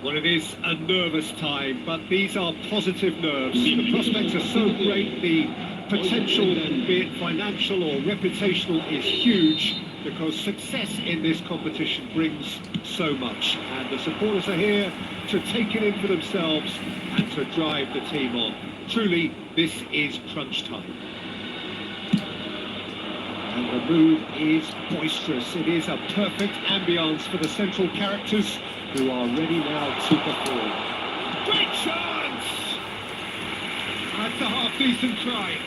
Well, it is a nervous time, but these are positive nerves. The prospects are so great, the potential, be it financial or reputational, is huge because success in this competition brings so much. And the supporters are here to take it in for themselves and to drive the team on. Truly, this is crunch time. And the move is boisterous. It is a perfect ambience for the central characters who are ready now to perform. Great chance! That's a half-decent try.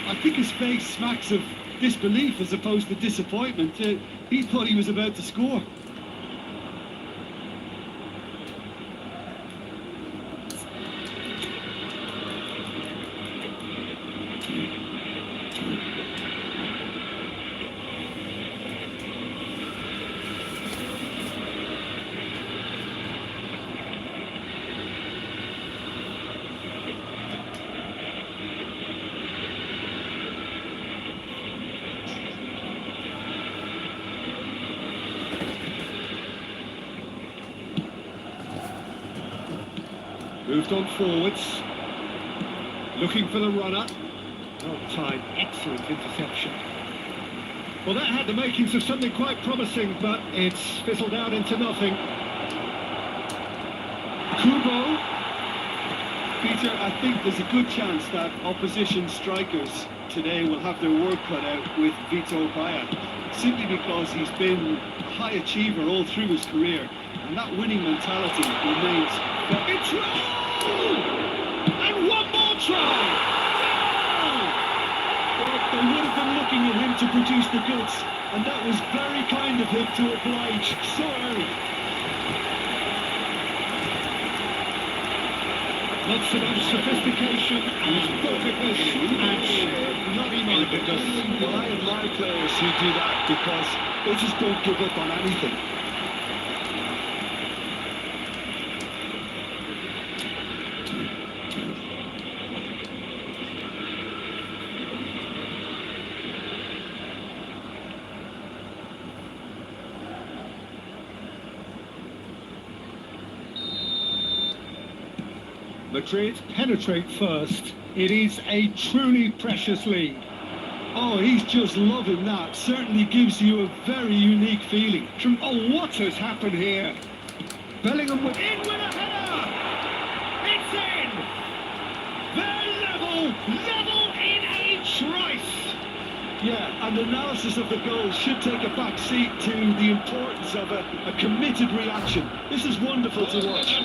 I think his face smacks of disbelief as opposed to disappointment. He thought he was about to score. Moved on forwards. Looking for the runner. Well timed, excellent interception. Well, that had the makings of something quite promising, but it's fizzled out into nothing. Kubo. Peter, I think there's a good chance that opposition strikers today will have their work cut out with Vitor Baia, simply because he's been a high achiever all through his career, and that winning mentality remains. It's and one more try! Well, they would have been looking at him to produce the goods, and that was very kind of him to oblige so early. Not so much sophistication as perfectness and sheer bloody-mindedness. Well, I admire players who do that because they just don't give up on anything. Madrid penetrate first. It is a truly precious lead. Oh, he's just loving that. Certainly gives you a very unique feeling. Oh, what has happened here? Bellingham with in with a header! It's in! They're level in a trice! Yeah, and analysis of the goal should take a back seat to the importance of a committed reaction. This is wonderful to watch.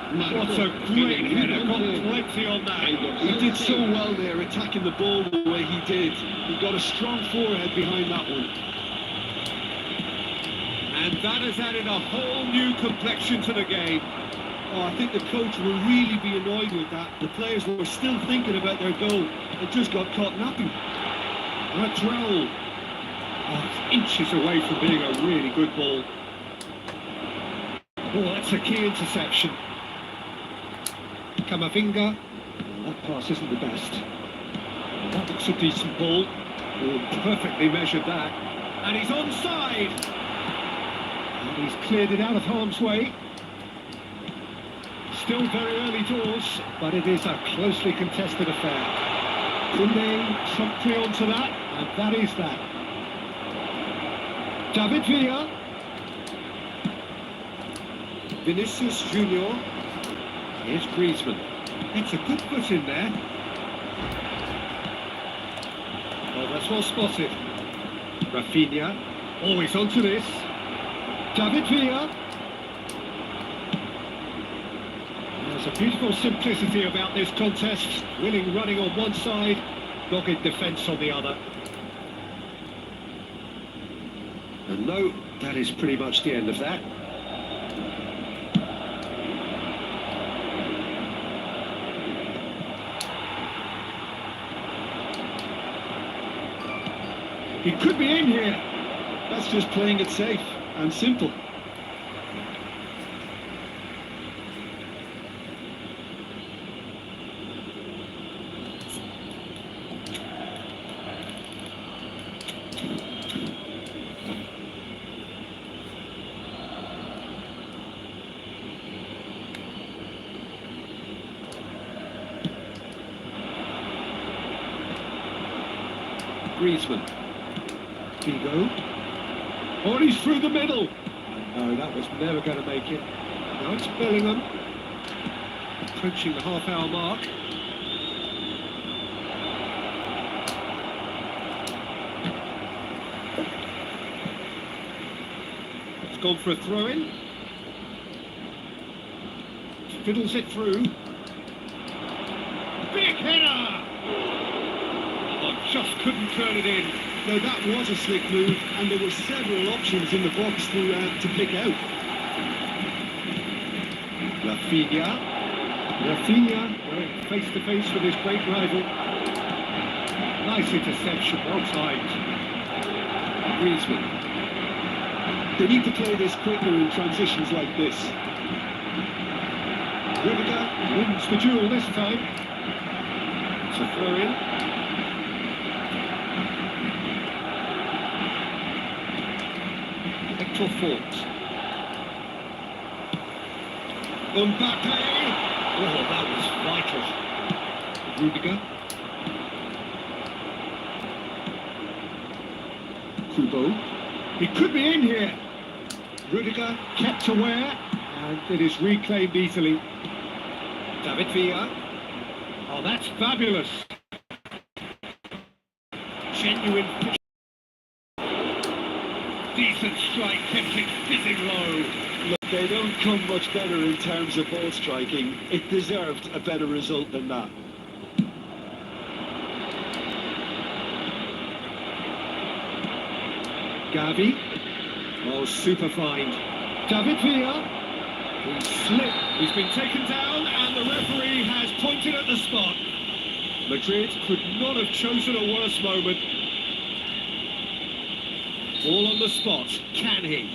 What a great header, got plenty on that. He did so well there, attacking the ball the way he did. He got a strong forehead behind that one. And that has added a whole new complexion to the game. Oh, I think the coach will really be annoyed with that. The players were still thinking about their goal. It just got caught napping. Latrell. Oh, it's inches away from being a really good ball. Oh, that's a key interception. Camavinga. That pass isn't the best. That looks a decent ball. Oh, perfectly measured that. And he's onside. And he's cleared it out of harm's way. Still very early doors, but it is a closely contested affair. Koundé promptly onto that, and that is that. David Villa. Vinicius Junior. Here's Griezmann. It's a good foot in there. Oh, that's well spotted. Rafinha. Always onto this. David Villa. There's a beautiful simplicity about this contest. Willing running on one side, dogged defence on the other. And no, that is pretty much the end of that. He could be in here. That's just playing it safe and simple. Griezmann. Figo. Oh, he's through the middle. No, that was never going to make it. Now it's Bellingham. Approaching the half-hour mark. It's gone for a throw-in. Fiddles it through. Big header! Oh, just couldn't turn it in. Now that was a slick move, and there were several options in the box to pick out. Rafinha going face to face with his great rival. Nice interception, well timed. Griezmann. They need to play this quicker in transitions like this. Rudiger wins the duel this time. It's a throw in. Fort. Mbappe! Oh, that was vital. Rudiger. Kubo. He could be in here. Rudiger kept aware, and it is reclaimed easily. David Villa. Oh, that's fabulous. Genuine. Decent strike, kept it fizzing low. Look, they don't come much better in terms of ball striking. It deserved a better result than that. Gavi. Oh, super find. David Villa. He slipped. He's been taken down, and the referee has pointed at the spot. Madrid could not have chosen a worse moment. All on the spot. Can he?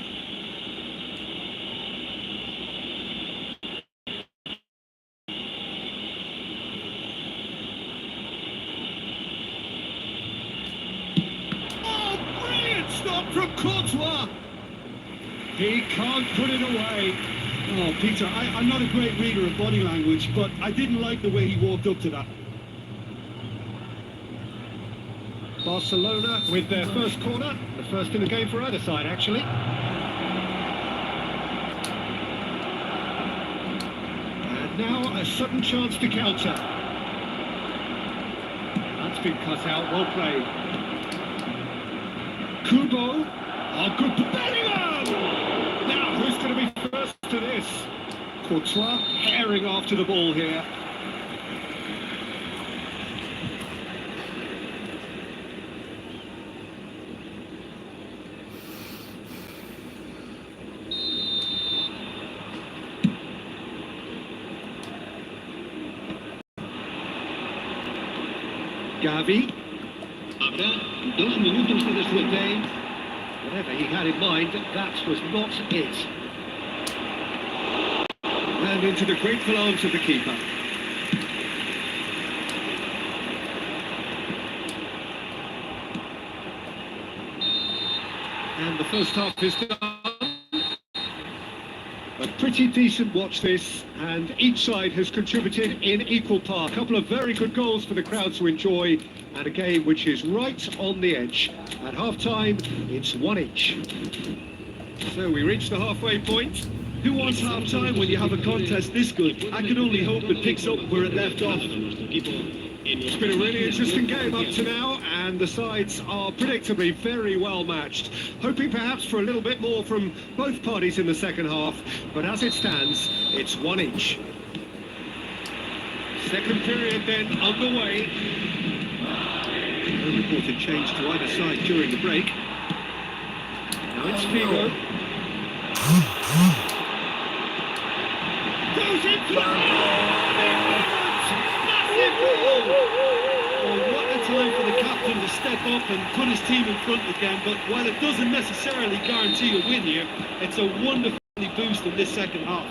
Oh, brilliant stop from Courtois. He can't put it away. Oh, Peter, I'm not a great reader of body language, but I didn't like the way he walked up to that. Barcelona with their first corner, the first in the game for either side, actually. And now a sudden chance to counter. That's been cut out, well played. Kubo, oh, good Bellingham! Now, who's going to be first to this? Courtois herring after the ball here. Gavi. Habrá 2 minutos de descuento. Whatever he had in mind, that was not it. And into the grateful arms of the keeper. And the first half is done. A pretty decent watch this, and each side has contributed in equal part. A couple of very good goals for the crowd to enjoy, and a game which is right on the edge. At half-time, it's 1 each. So we reach the halfway point. Who wants half-time when you have a contest this good? I can only hope it picks up where it left off. It's been a really interesting game up to now, and the sides are predictably very well matched. Hoping perhaps for a little bit more from both parties in the second half, but as it stands, it's 1 each. Second period then underway. No reported change to either side during the break. Now it's Figo. Goes in for massive goal! Oh, what a time for the captain to step up and put his team in front again, but while it doesn't necessarily guarantee a win here, it's a wonderful boost in this second half.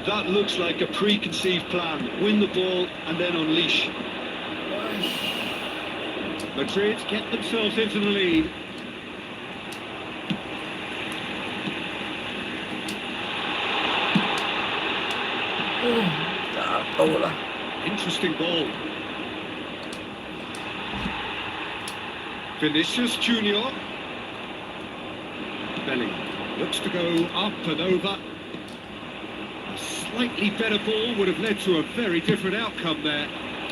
That looks like a preconceived plan. Win the ball and then unleash. Madrid get themselves into the lead. Interesting ball. Vinicius Junior. Bellingham looks to go up and over. A slightly better ball would have led to a very different outcome there.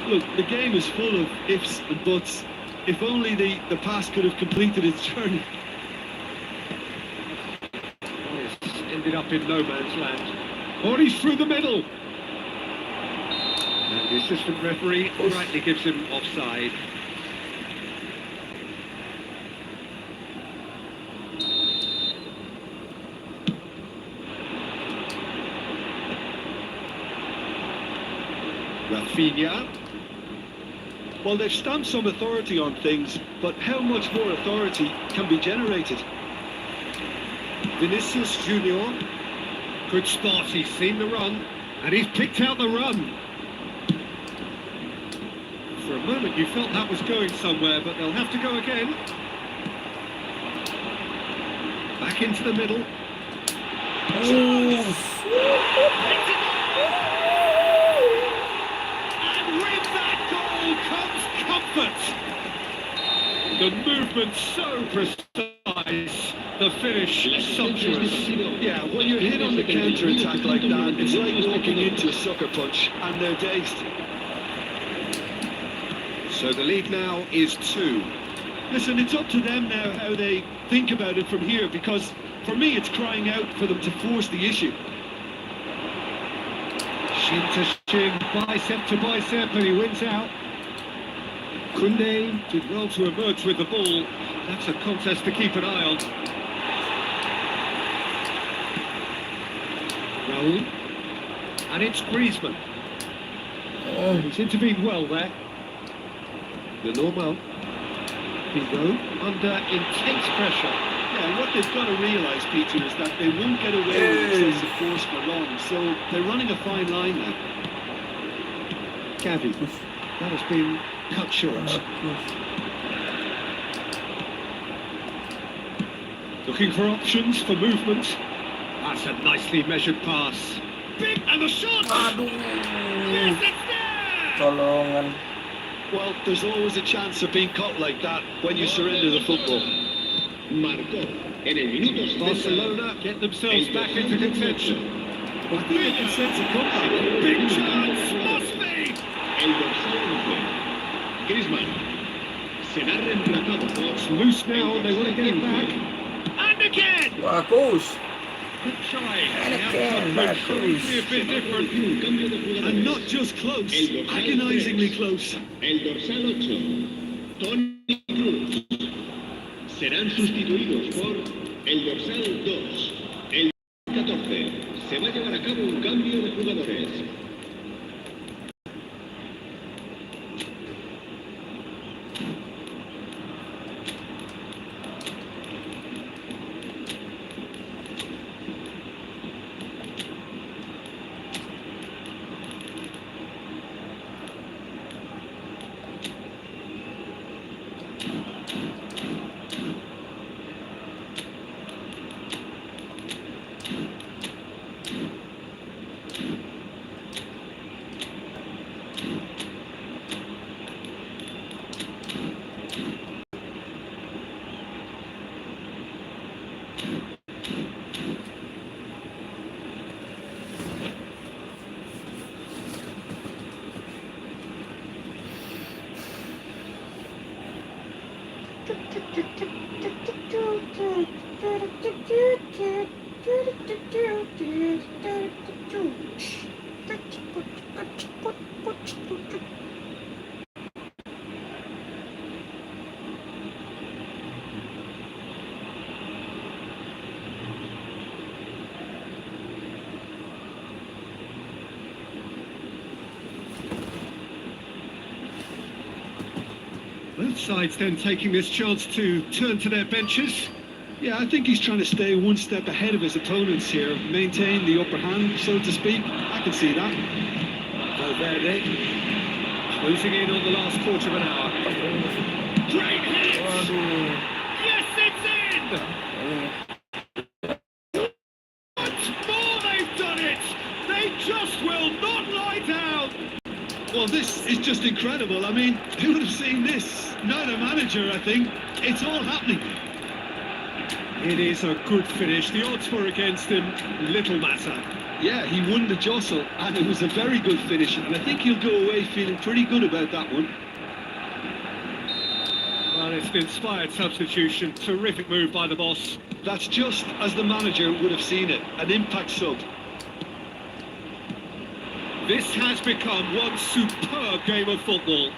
Look, the game is full of ifs and buts. If only the pass could have completed its journey. It's ended up in no man's land. Oh, he's through the middle. And the assistant referee rightly gives him offside. Rafinha. Well, they've stamped some authority on things, but how much more authority can be generated? Vinicius Junior. Good spot, he's seen the run, and he's picked out the run. For a moment you felt that was going somewhere, but they'll have to go again. Back into the middle. effort. The movement so precise, the finish sumptuous. Yeah, when you're hit on the counter-attack like that, it's like walking into a sucker punch, and they're dazed. So the lead now is 2. Listen, it's up to them now how they think about it from here, because for me it's crying out for them to force the issue. Shin to shin, bicep to bicep, and he wins out. Koundé did well to emerge with the ball. That's a contest to keep an eye on. Raul. And it's Griezmann. He's intervened well there. The normal. Pinot under intense pressure. Yeah, what they've got to realise, Peter, is that they won't get away with excessive force for long, so they're running a fine line now. Gavi. That has been cut short. Looking for options for movement. That's a nicely measured pass. Big and the shot! Yes, it's there! Tolongan. Well, there's always a chance of being caught like that when you surrender the football. Marcó en el minuto 70. Barcelona get themselves back into contention. I think they can sense a comeback. Big chance! Must be! El dorsal 11. Griezmann. Será reemplazado por... It's loose now, they want to get it back. And again! Bagus. Good try. And The again, outcome bagus. could be a bit different. Un cambio de jugadores. And not just close, agonizingly close. El dorsal 8. Toni Kroos. Serán sustituidos por el dorsal 2. El 14. Se va a llevar a cabo un cambio de jugadores. Both sides then taking this chance to turn to their benches. Yeah, I think he's trying to stay one step ahead of his opponents here, maintain the upper hand, so to speak. I can see that. Valverde closing in on the last quarter of an hour. Great hit! Yes, it's in! Once more they've done it! They just will not lie down! Well, this is just incredible. I mean, who would have seen this? Not a manager, I think. It's all happening. It is a good finish. The odds were against him. Little matter. Yeah, he won the jostle, and it was a very good finish, and I think he'll go away feeling pretty good about that one. Well, it's an inspired substitution. Terrific move by the boss. That's just as the manager would have seen it, an impact sub. This has become one superb game of football.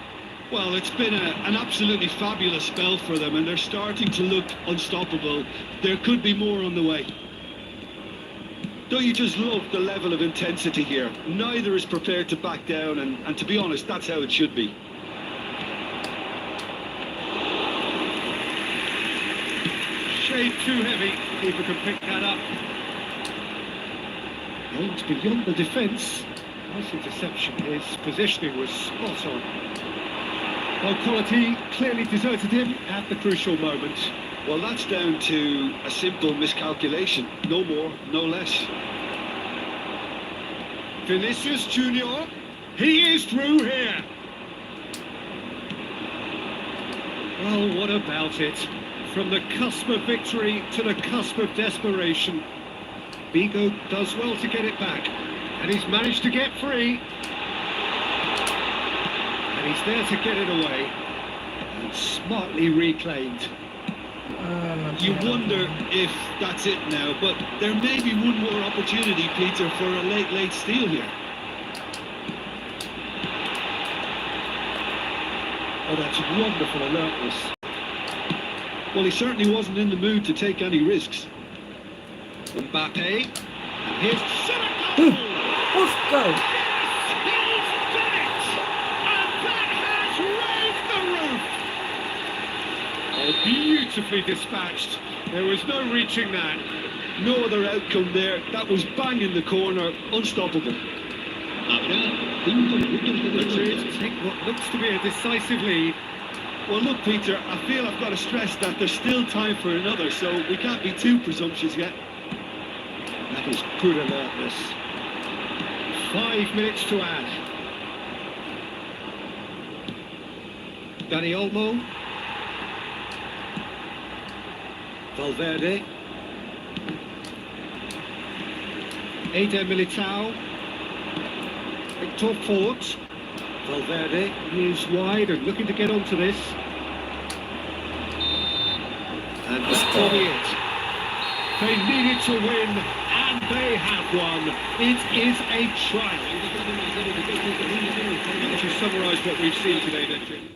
Well, it's been an absolutely fabulous spell for them, and they're starting to look unstoppable. There could be more on the way. Don't you just love the level of intensity here? Neither is prepared to back down, and to be honest, that's how it should be. Shade too heavy. Keeper can pick that up. Oh, it's beyond the defence. Nice interception. His positioning was spot on. Well, quality clearly deserted him at the crucial moment. Well, that's down to a simple miscalculation. No more, no less. Vinicius Junior, he is through here. Well, what about it? From the cusp of victory to the cusp of desperation. Vigo does well to get it back. And he's managed to get free. And he's there to get it away. And smartly reclaimed. You wonder if that's it now, but there may be one more opportunity, Peter, for a late steal here. Oh, that's wonderful alertness. Well, he certainly wasn't in the mood to take any risks. Mbappe. And here's Let's Senegal! go. He's done it! And that has raised the roof! Oh, beautifully dispatched. There was no reaching that. No other outcome there. That was bang in the corner, unstoppable. Habrá 5 minutos de Madrid descuento. take what looks to be a decisive lead. Well, look, Peter, I feel I've got to stress that there's still time for another, so we can't be too presumptuous yet. That is good alertness. 5 minutes to add. Dani Olmo. Valverde. Eder Militao. Victor Fort. Valverde is wide and looking to get onto this. And that will be it. They needed to win, and they have won. It is a triumph. Why don't you summarise what we've seen today, then, Jim?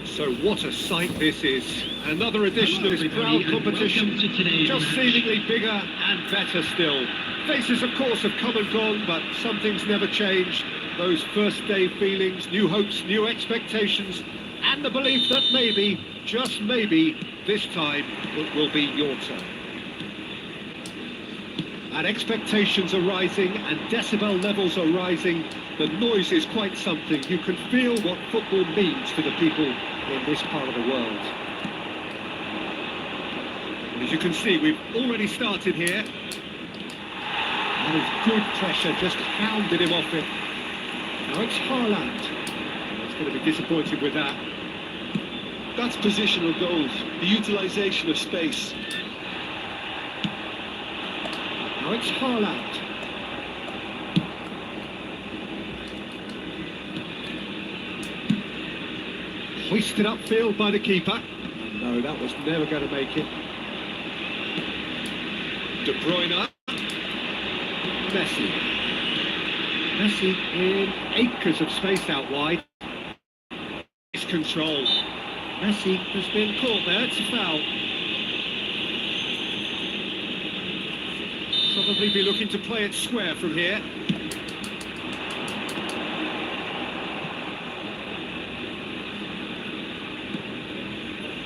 So what a sight this is. Another edition of this proud competition, just seemingly bigger and better still. Faces, of course, have come and gone, but some things never change. Those first day feelings, new hopes, new expectations, and the belief that maybe, just maybe, this time it will be your turn. And expectations are rising and decibel levels are rising. The noise is quite something. You can feel what football means to the people in this part of the world. And as you can see, we've already started here. That is good pressure, just hounded him off it. Now it's Haaland. He's going to be disappointed with that. That's positional goals, the utilisation of space. Now it's Haaland. Hoisted upfield by the keeper. No, that was never going to make it. De Bruyne. Messi. Messi in acres of space out wide. It's control. Messi has been caught there. It's a foul. Probably be looking to play it square from here.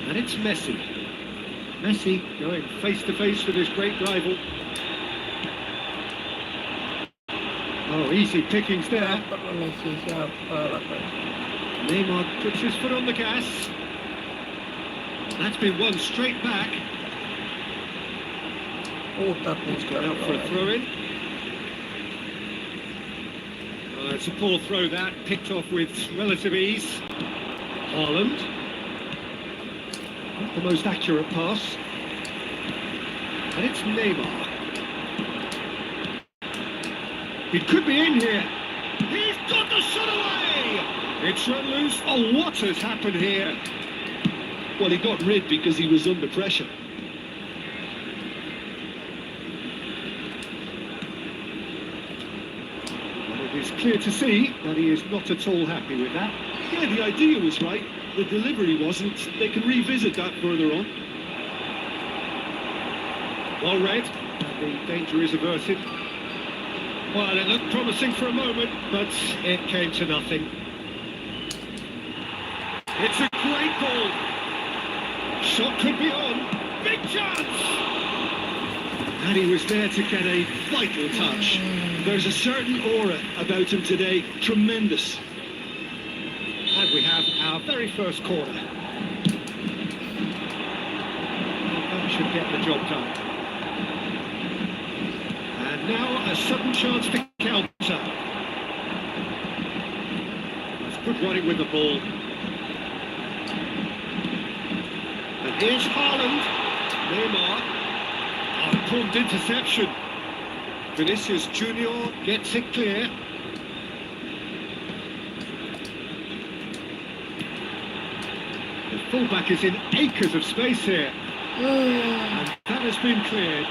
And it's Messi. Messi going face to face with his great rival. Oh, easy pickings there. Neymar puts his foot on the gas. That's been won straight back. It's gone out for a throw-in. It's a poor throw that, picked off with relative ease. Haaland. Not the most accurate pass. And it's Neymar. It could be in here. He's got the shot away! It's run loose. Oh, what has happened here? Well, he got rid because he was under pressure. It's clear to see that he is not at all happy with that. Yeah, the idea was right. The delivery wasn't. They can revisit that further on. Well read, and the danger is averted. Well, it looked promising for a moment, but it came to nothing. It's a great ball. Shot could be on. Big chance! And he was there to get a vital touch. There's a certain aura about him today. Tremendous. And we have our very first corner. That should get the job done. And now a sudden chance to counter. That's good running with the ball. And here's Haaland. Neymar. Prompt interception. Vinicius Junior gets it clear. The fullback is in acres of space here. And that has been cleared.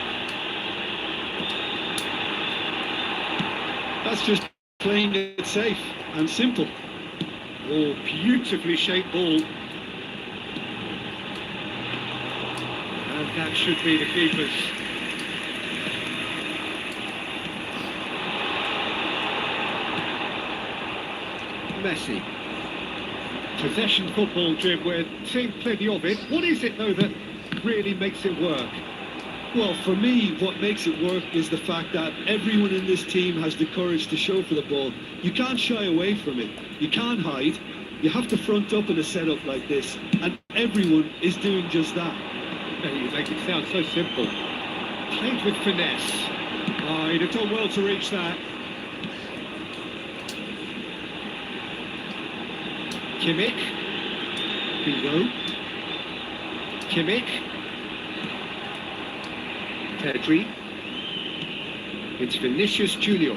That's just playing it safe and simple. Oh, beautifully shaped ball. And that should be the keeper's. Messi. Possession football, Jim, we're seeing plenty of it. What is it, though, that really makes it work? Well, for me, what makes it work is the fact that everyone in this team has the courage to show for the ball. You can't shy away from it. You can't hide. You have to front up in a setup like this. And everyone is doing just that. You make it sound so simple. Played with finesse. Oh, he'd have done well to reach that. Kimmich. Vigo. Kimmich. Pedri. It's Vinicius Junior.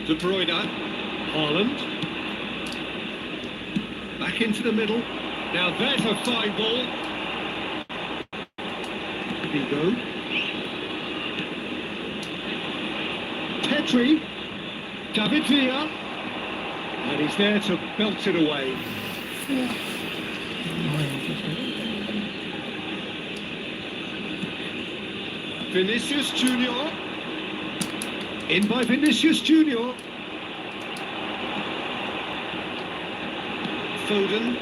De De Bruyne. Haaland. Back into the middle. Now there's a fine ball. Figo. Petri. David Villa. And he's there to belt it away. Vinicius Junior. In by Vinicius Junior. Foden.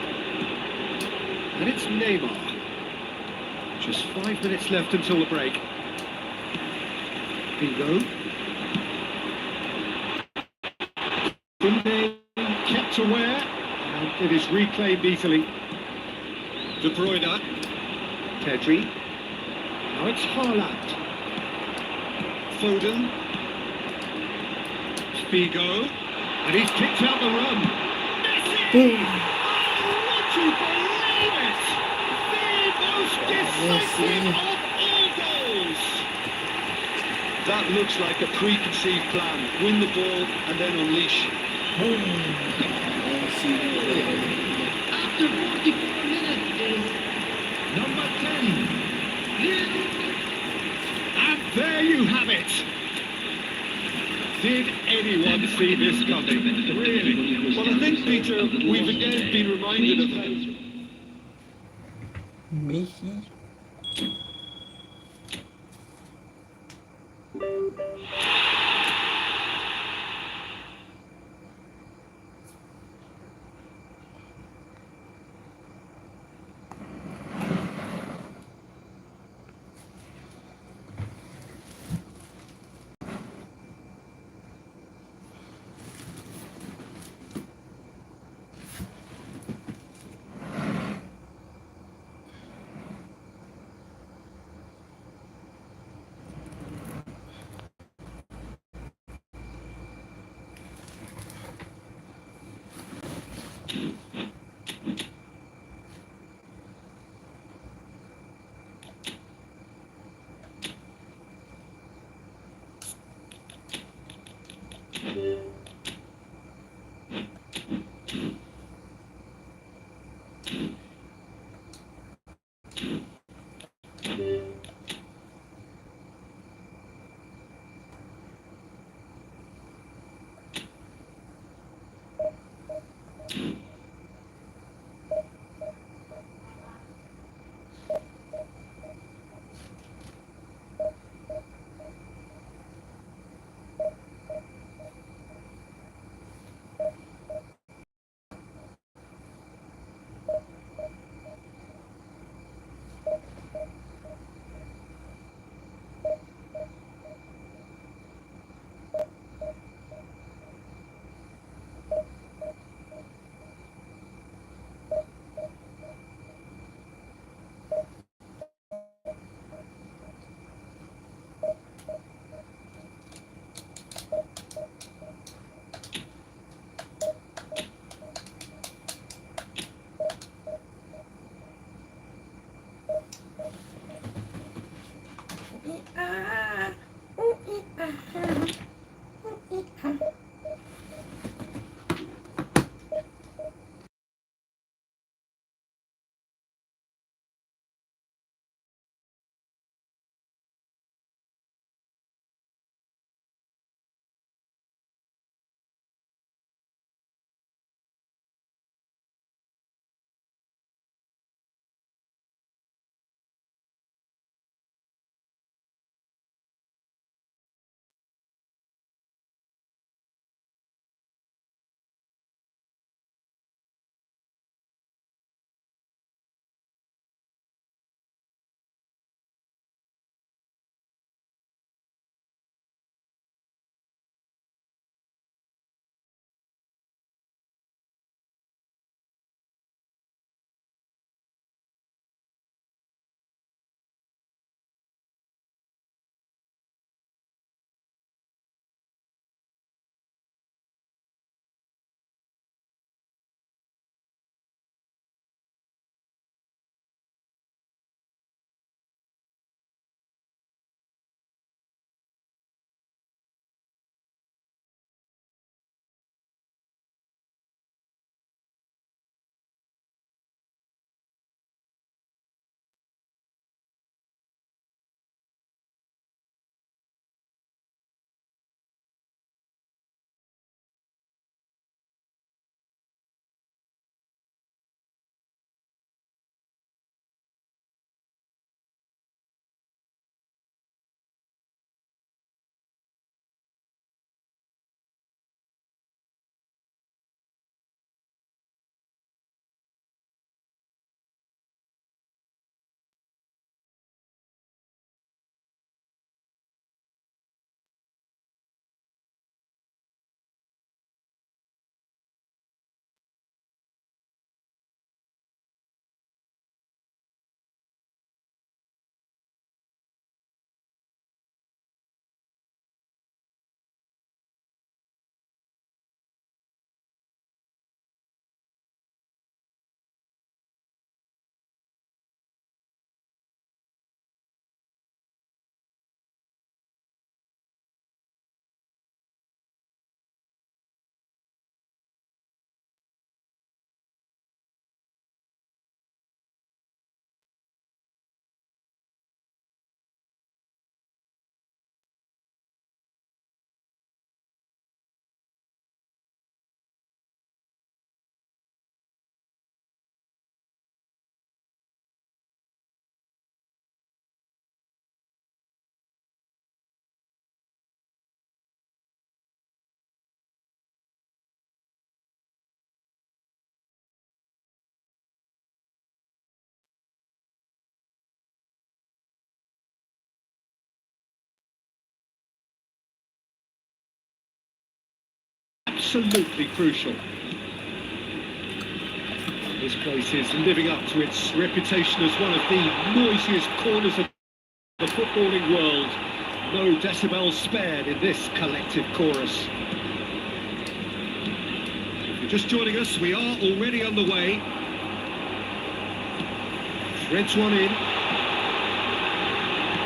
And it's Neymar. Just 5 minutes left until the break. Figo. Kunde kept aware, and it is reclaimed easily. De Bruyne. Pedri. Now it's Haaland. Foden. Figo. And he's kicked out the run. Messi! Oh, would you believe it? The most decisive of all goals! That looks like a preconceived plan. Win the ball and then unleash. After 44 minutes is Number 10. And there you have it. Did anyone see this coming? Really? Well, I think, Peter, we've again been reminded of how... Messi. absolutely crucial. This place is living up to its reputation as one of the noisiest corners of the footballing world. No decibels spared in this collective chorus. If you're just joining us, we are already on the way. Threads one in.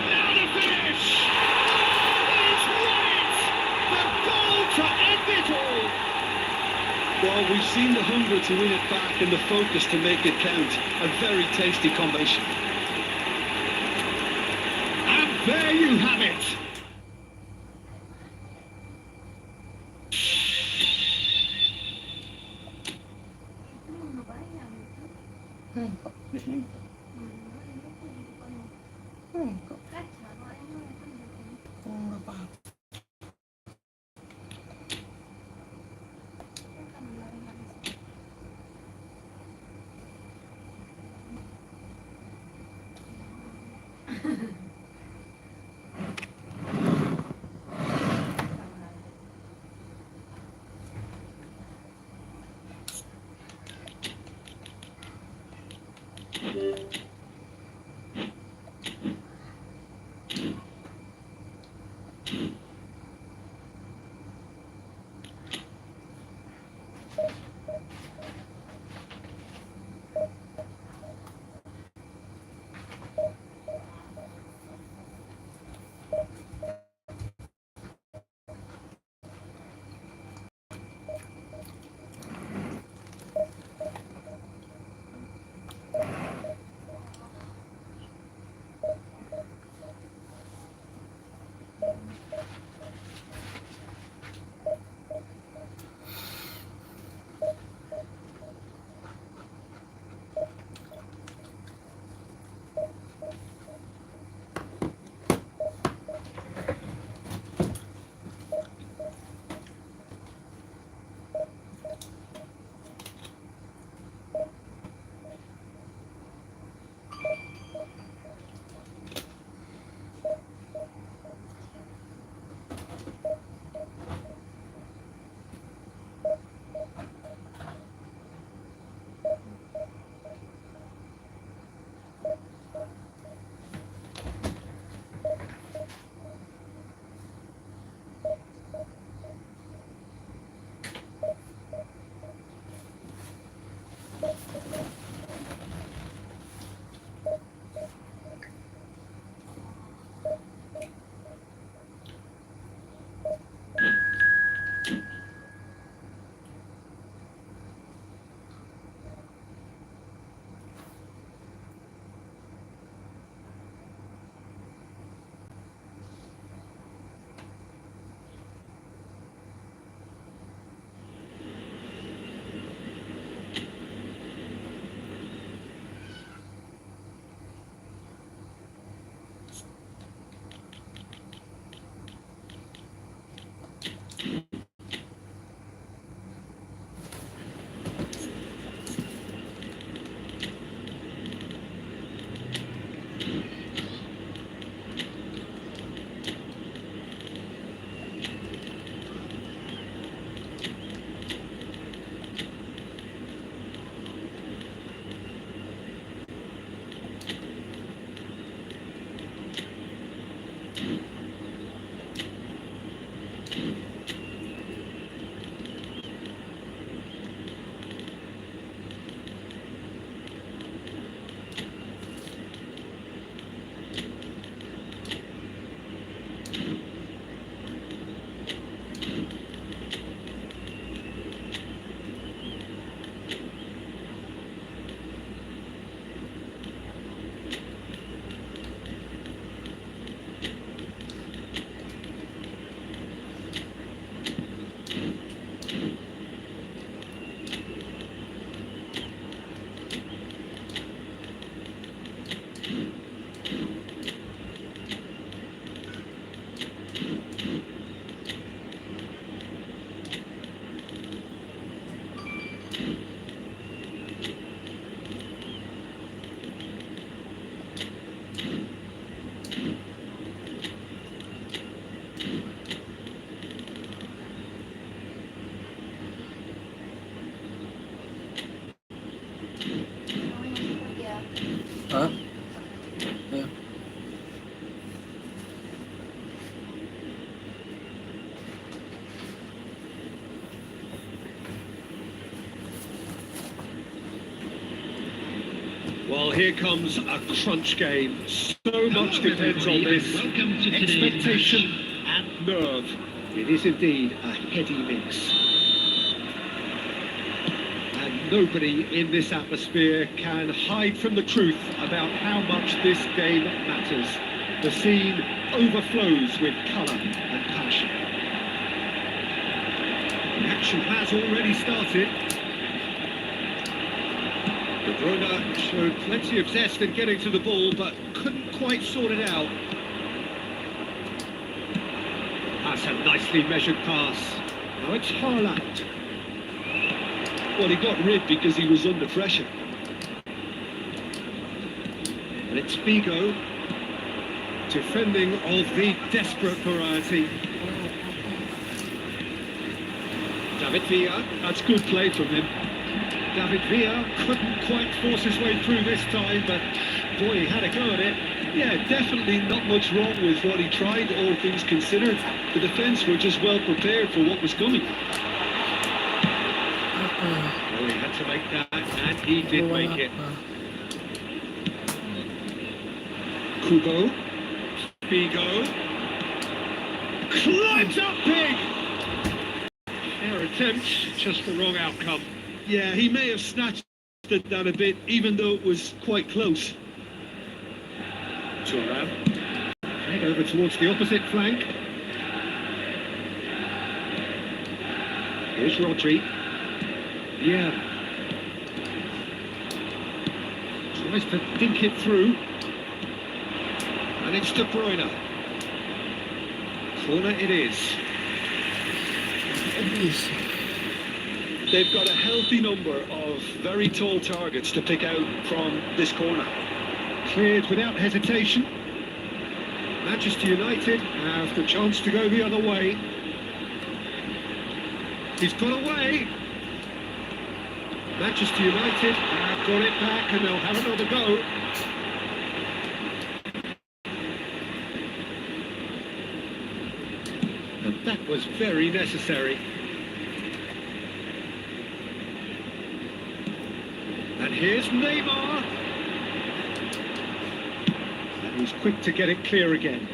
Now the finish! He's won it! The goal to end it all! Well, we've seen the hunger to win it back and the focus to make it count. A very tasty combination. And there you have it! Well, here comes a crunch game. So much depends on this. Welcome to today's Expectation match. and nerve. It is indeed a heady mix. And nobody in this atmosphere can hide from the truth about how much this game matters. The scene overflows with colour and passion. The action has already started. De Bruyne showed plenty of zest in getting to the ball, but couldn't quite sort it out. That's a nicely measured pass. Now it's Haaland. Well, he got rid because he was under pressure. And it's Figo, defending of the desperate variety. David Villa. That's good play from him. David Villa couldn't quite force his way through this time, but boy, he had a go at it. Yeah, definitely not much wrong with what he tried, all things considered. The defence were just well prepared for what was coming. Well, he had to make that, and he did make it. Kubo. Figo. Climbs up big! Fair attempt, just the wrong outcome. Yeah, he may have snatched at that a bit, even though it was quite close. Thuram. Head over towards the opposite flank. Here's Rodri. Yeah. Tries to dink it through. And it's De Bruyne. Corner it is. They've got a healthy number of very tall targets to pick out from this corner. Cleared without hesitation. Manchester United have the chance to go the other way. He's got away. Manchester United have got it back and they'll have another go. And that was very necessary. And here's Neymar. And he's quick to get it clear again.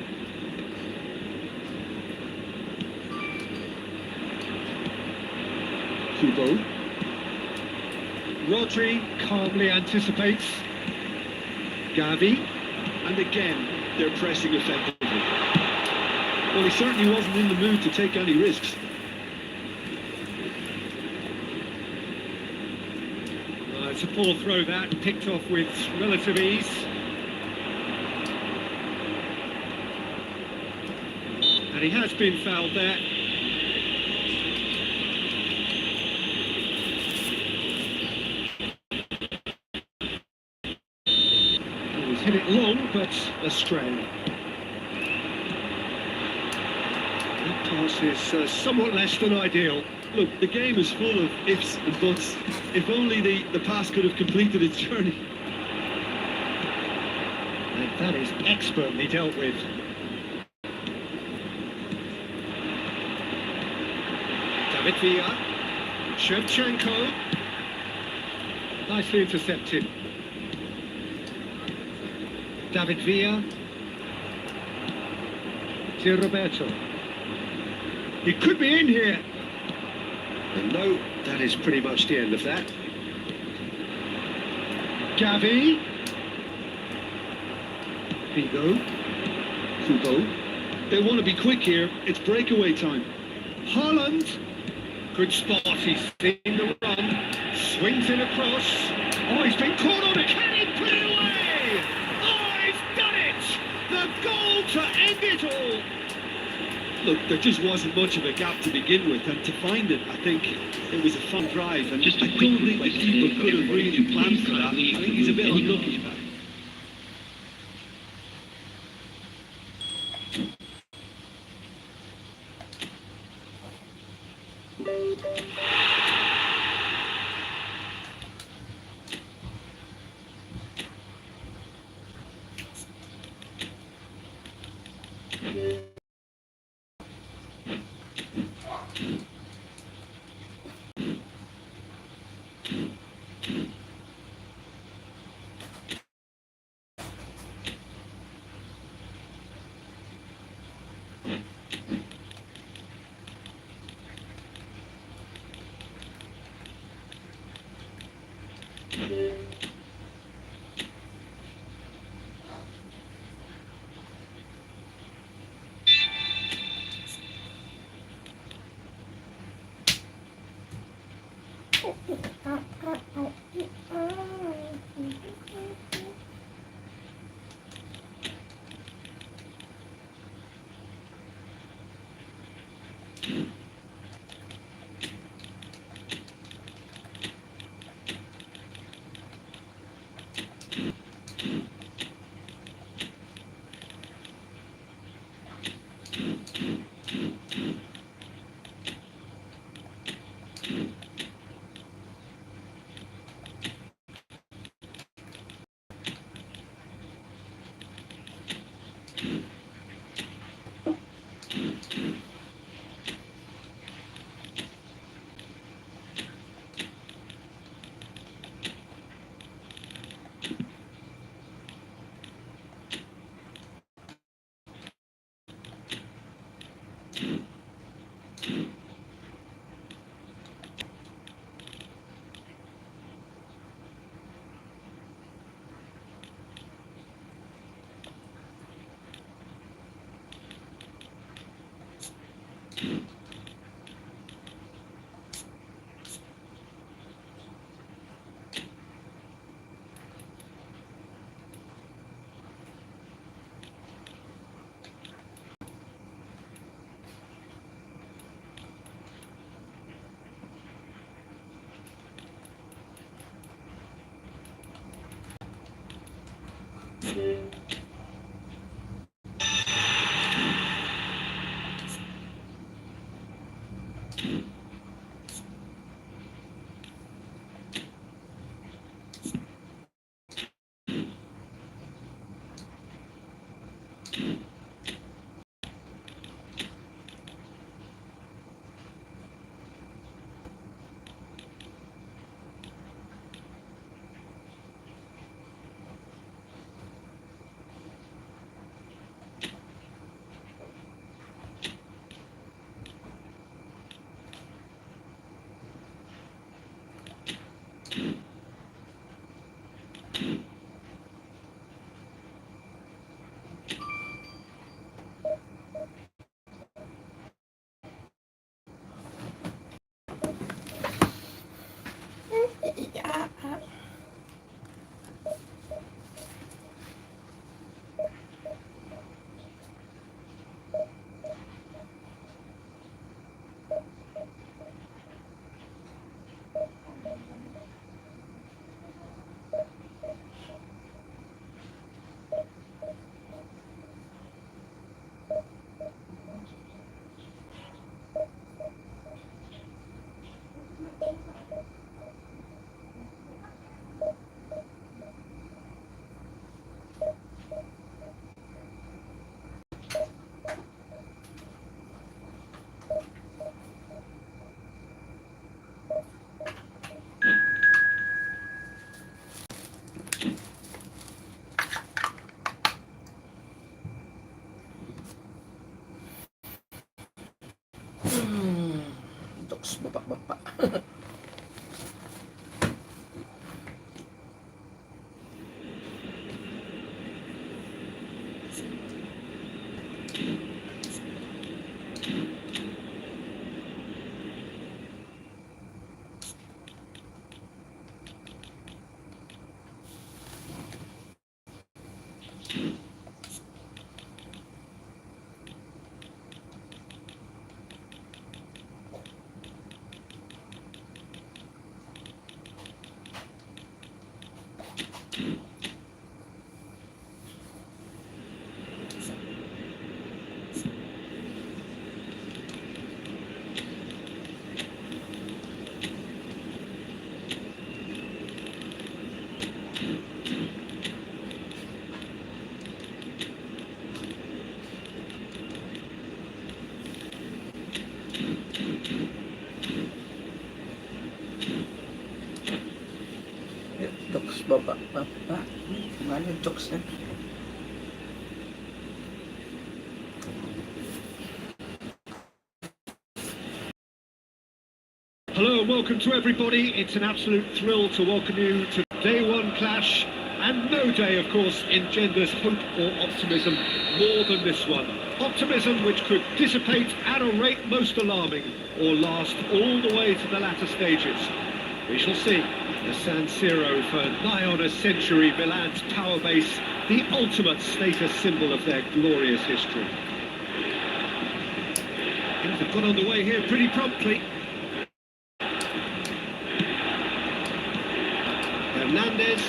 Kubo. Rodri calmly anticipates. Gavi. And again, they're pressing effectively. Well, he certainly wasn't in the mood to take any risks. It's a poor throw that, picked off with relative ease. And he has been fouled there. He's hit it long, but astray. That pass is somewhat less than ideal. Look, the game is full of ifs and buts. If only the pass could have completed its journey. And that is expertly dealt with. David Villa. Shevchenko. Nicely intercepted. David Villa. To Roberto. He could be in here. And no, that is pretty much the end of that. Gavi. Figo. Kubo. They want to be quick here. It's breakaway time. Haaland. Good spot, he's seen the run. Swings it across. Oh, he's been caught on it. Can he put it away? Oh, he's done it! The goal to end it all. Look, there just wasn't much of a gap to begin with, and to find it, I think it was a fun drive, and Just a I quick don't think the request keeper to could have really planned for that. I kindly think he's a bit remove any unlucky. contact. Jokes bapak-bapak. Jokes bapak-bapak. Mana jokesnya? Hello and welcome to everybody. It's an absolute thrill to welcome you to day one clash, and no day, of course, engenders hope or optimism more than this one. Optimism which could dissipate at a rate most alarming or last all the way to the latter stages. We shall see. The San Siro for nigh on a century, Milan's power base, the ultimate status symbol of their glorious history. Things have got underway here pretty promptly. Hernandez,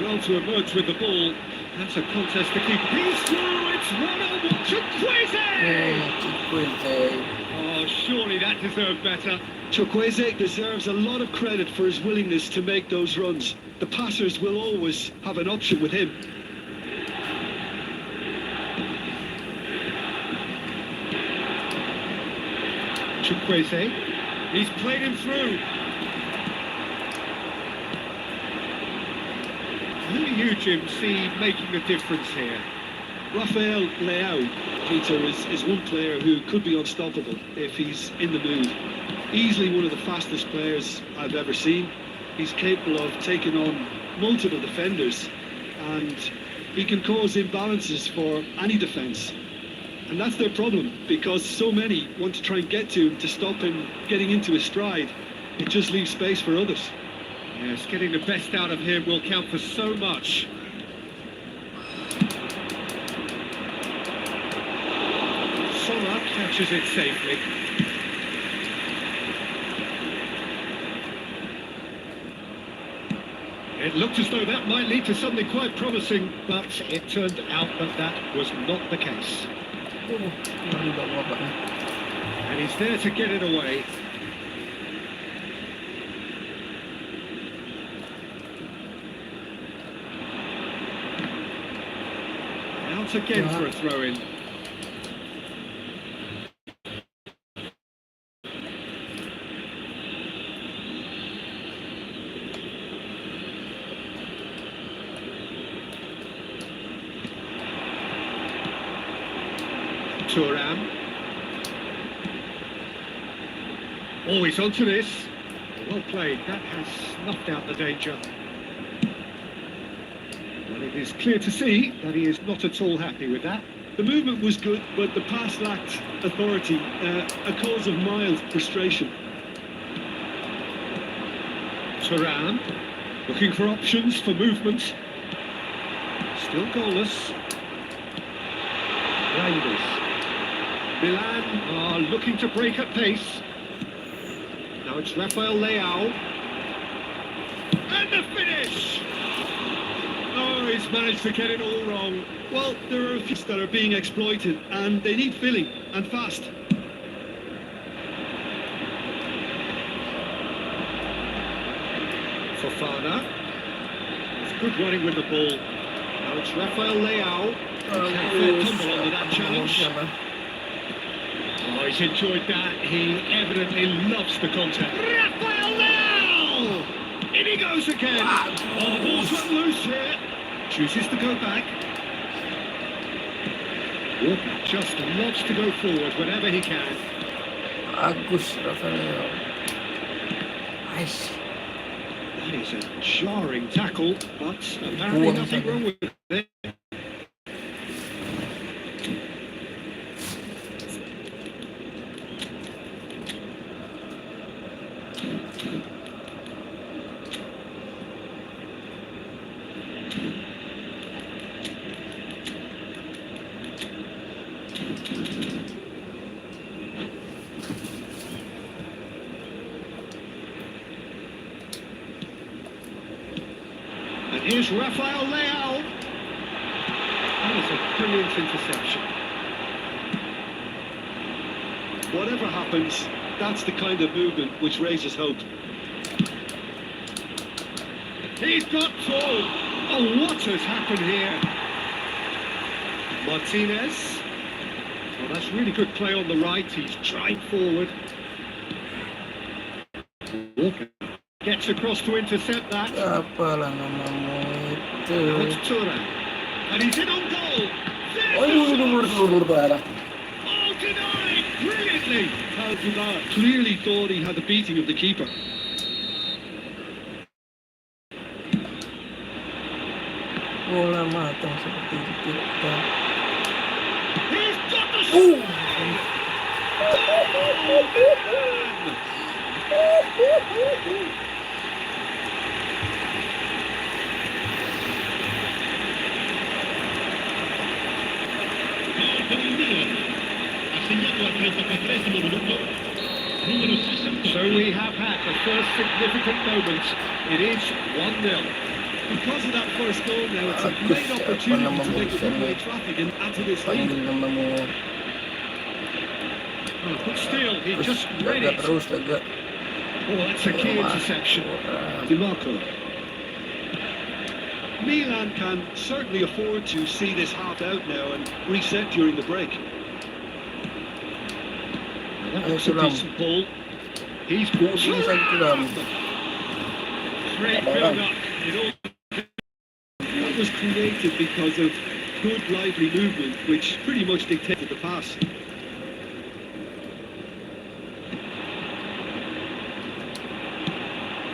well to emerge with the ball. That's a contest to keep. He's through, it's 1-0. Chukwueze! Oh, surely that deserved better. Chukwueze deserves a lot of credit for his willingness to make those runs. The passers will always have an option with him. Chukwueze, he's played him through. Who do you, Jim, see making a difference here? Rafael Leao, Peter, is one player who could be unstoppable if he's in the mood. Easily one of the fastest players I've ever seen. He's capable of taking on multiple defenders, and he can cause imbalances for any defence. And that's their problem, because so many want to try and get to him to stop him getting into his stride. It just leaves space for others. Yes, getting the best out of him will count for so much. Sommer catches it safely. It looked as though that might lead to something quite promising, but it turned out that that was not the case. And he's there to get it away. Out again for a throw-in. Thuram. Oh, he's onto this. Well played. That has snuffed out the danger. Well, it is clear to see that he is not at all happy with that. The movement was good, but the pass lacked authority, a cause of mild frustration. Thuram, looking for options for movement. Still goalless. Rangers. Milan are looking to break at pace. Now it's Rafael Leao. And the finish! Oh, he's managed to get it all wrong. Well, there are a few that are being exploited, and they need filling, and fast. Fofana. It's good running with the ball. Now it's Rafael Leao. Fair tumble under that challenge. Oh, he's enjoyed that. He evidently loves the contact. Rafael Leao! In he goes again. Oh, the ball's run loose here. Chooses to go back. Walker just loves to go forward whenever he can. Agus Rafael. Nice. That is a jarring tackle, but apparently nothing wrong with it. And here's Rafael Leao. That is a brilliant interception. Whatever happens, that's the kind of movement which raises hope. He's got full. Oh, what has happened here? Martinez. Well, that's really good play on the right. He's tried forward. Walker gets across to intercept that. Apa lang naman mo ito? Now it's Thuram. And he's in on goal. There's Ay, the shot. para. Oh, denied brilliantly. Paul Pogba clearly thought he had the beating of the keeper. Bola matang seperti itu. He's got the shot! So we have had the first significant moment. It is 1-0. Because of that first goal now, it's a great opportunity to make a one-way traffic and add to this lead. But still, he just read Lega it. terus lega. Oh, that's a key interception. DiMarco. Milan can certainly afford to see this half out now and reset during the break. That looks a decent ball. He's brought Ini saya tulang. great build-up. It all That was created because of good lively movement, which pretty much dictated the pass.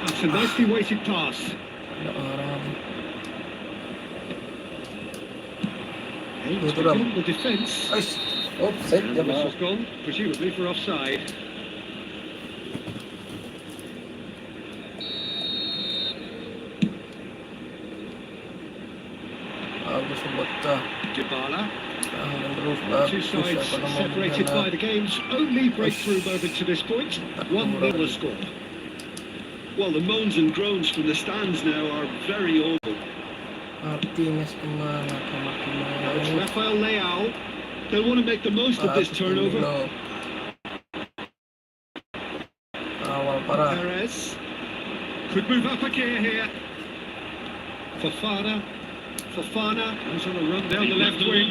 That's a nicely weighted pass. Ada orang. Aims to Betul. gone the defence. Ais, offside And dia the bang. whistle's gone, presumably for offside. Bagus buat Dybala. tahan terus Two bagus sides apa nama separated by the game's only breakthrough moment to this point. 1-0 the score. Well, the moans and groans from the stands now are very audible. Martinez kemana Now it's kemana. Rafael Leao. They'll want to make the most of this turnover. Awal parah. Perez could move up a gear here. Fofana goes on a run down the left wing.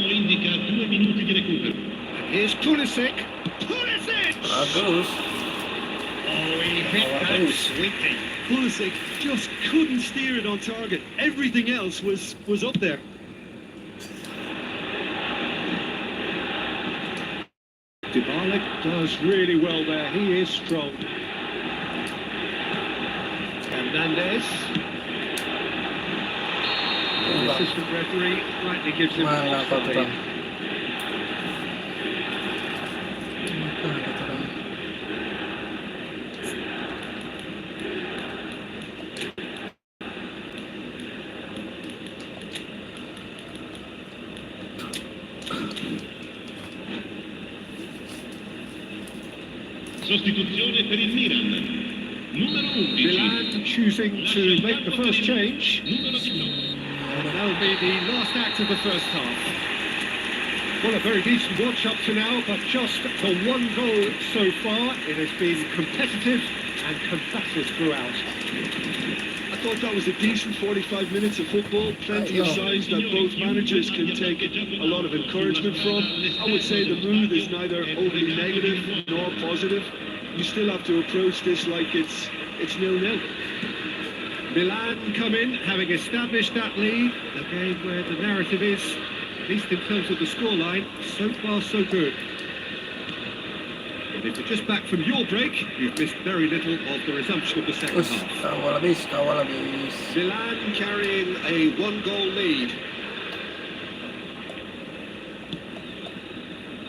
And here's Pulisic. Bagus. Oh, he hit that sweetly. Pulisic just couldn't steer it on target. Everything else was up there. Dybala does really well there. He is strong. Hernandez. The assistant referee rightly gives him Mana off the kau lead. Sostituzione per il Milan. Numero 11. Milan choosing to make the first change. Numero 19. And that'll be the last act of the first half. Well, a very decent watch up to now, but just the one goal so far. It has been competitive and combative throughout. I thought that was a decent 45 minutes of football. Plenty of signs that both managers can take a lot of encouragement from. I would say the mood is neither overly negative nor positive. You still have to approach this like it's 0-0. Milan come in, having established that lead. A game where the narrative is, at least in terms of the scoreline, so far so good. But if you're just back from your break, you've missed very little of the resumption of the second Us, half. kawal habis. Milan carrying a one-goal lead.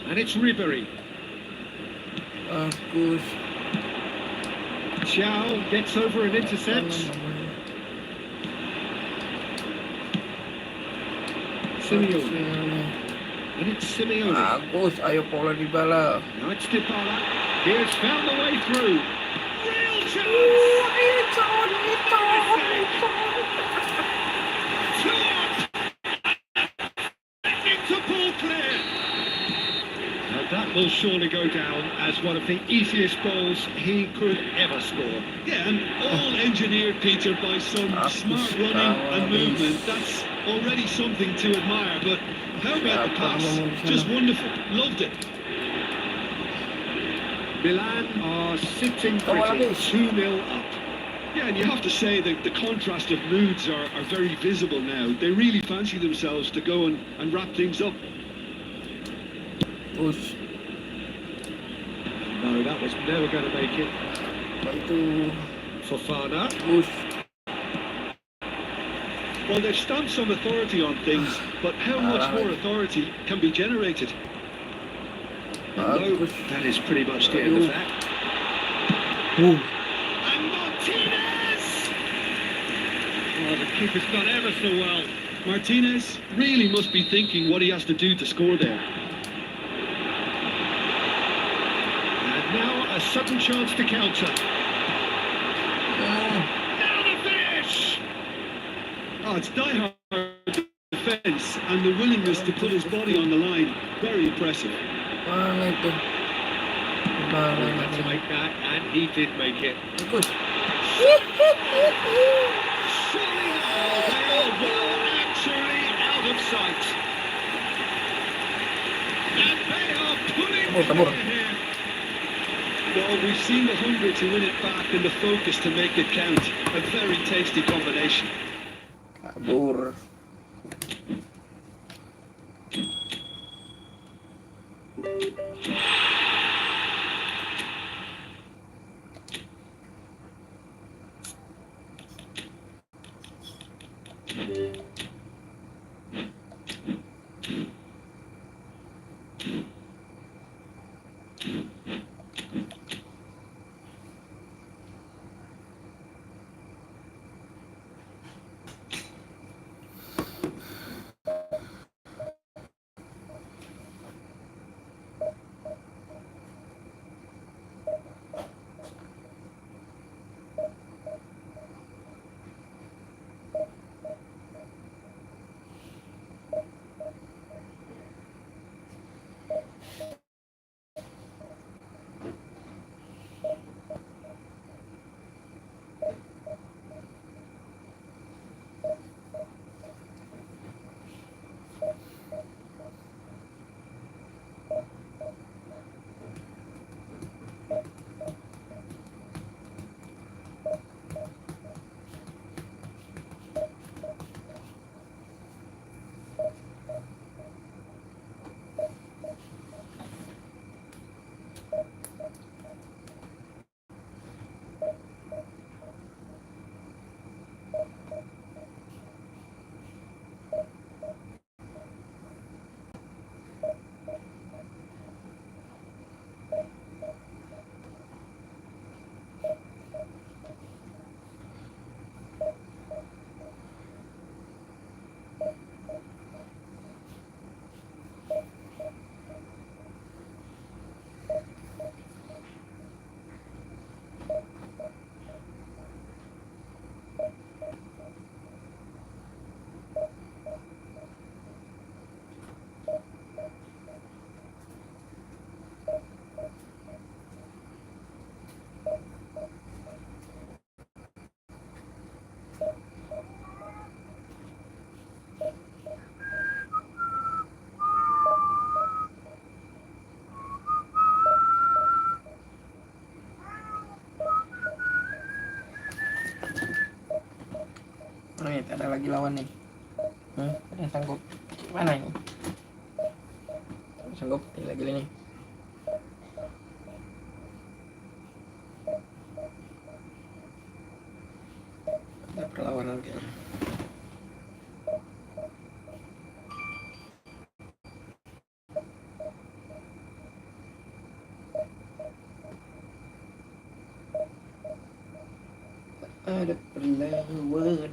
And it's Ribery. Bagus. Xiao gets over and intercepts. Simeone. And it's Simeone. Bagus, ayo pola Dybala. Now it's Dybala. He has found the way through. Real chance! Into ball clear. Now that will surely go down as one of the easiest goals he could ever score. Yeah, and all engineered, Peter, by some smart running and movement. That's already something to admire, but how about the pass? Just wonderful. Loved it. Milan are sitting Kawal pretty, habis. 2-0 up. Yeah, and you have to say that the contrast of moods are very visible now. They really fancy themselves to go and wrap things up. Push. No, No, that was never going to make it. Bantu. Fofana. Bagus. Well, they've stamped some authority on things, but how much more authority can be generated? No, Bagus. that is pretty much the end of that. And Martinez! Oh, the keeper's done ever so well. Martinez really must be thinking what he has to do to score there. And now a sudden chance to counter. Now the finish! Oh, it's die-hard defence and the willingness to put his body on the line. Very impressive. Mana itu? Mana Had to make that, and he did make it. Bagus. Surely now they are well actually out of sight. And they are pulling Tabur. together here. Well, we've seen the hunger to win it back and the focus to make it count. A very tasty combination. Kabur. Nih, ada lagi lawan nih. Ada yang sanggup. Mana ini? Sanggup, lagi nih. Ada perlawanan kayaknya. Ada perlawanan.